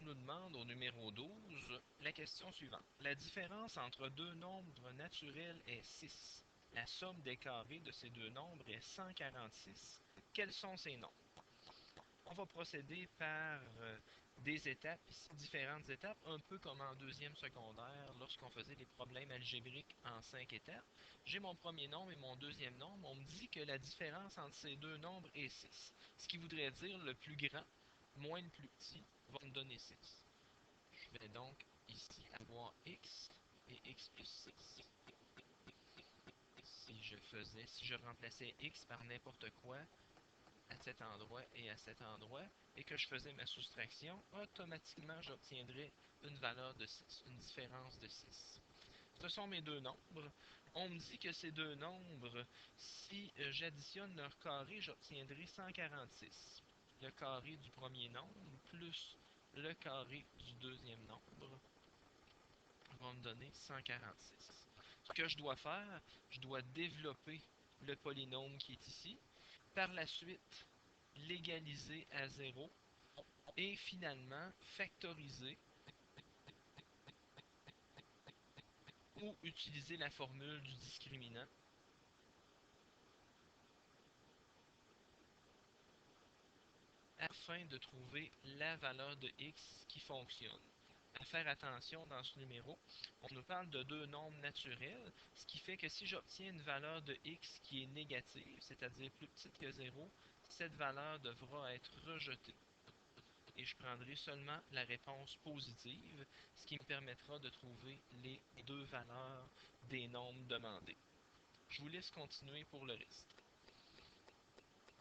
nous demande au numéro 12 la question suivante. La différence entre deux nombres naturels est 6. La somme des carrés de ces deux nombres est 146. Quels sont ces nombres? On va procéder par des étapes, différentes étapes, un peu comme en deuxième secondaire lorsqu'on faisait des problèmes algébriques en 5 étapes. J'ai mon premier nombre et mon deuxième nombre. On me dit que la différence entre ces deux nombres est 6. Ce qui voudrait dire le plus grand moins le plus petit va me donner 6. Je vais donc ici avoir x et x plus 6. Si je remplaçais x par n'importe quoi à cet endroit et à cet endroit, et que je faisais ma soustraction, automatiquement j'obtiendrais une valeur de 6, une différence de 6. Ce sont mes deux nombres. On me dit que ces deux nombres, si j'additionne leur carré, j'obtiendrai 146. Le carré du premier nombre plus le carré du deuxième nombre va me donner 146. Ce que je dois faire, je dois développer le polynôme qui est ici. Par la suite, l'égaliser à 0 et finalement factoriser ou utiliser la formule du discriminant afin de trouver la valeur de x qui fonctionne. À faire attention dans ce numéro, on nous parle de deux nombres naturels, ce qui fait que si j'obtiens une valeur de x qui est négative, c'est-à-dire plus petite que 0, cette valeur devra être rejetée. Et je prendrai seulement la réponse positive, ce qui me permettra de trouver les deux valeurs des nombres demandés. Je vous laisse continuer pour le reste.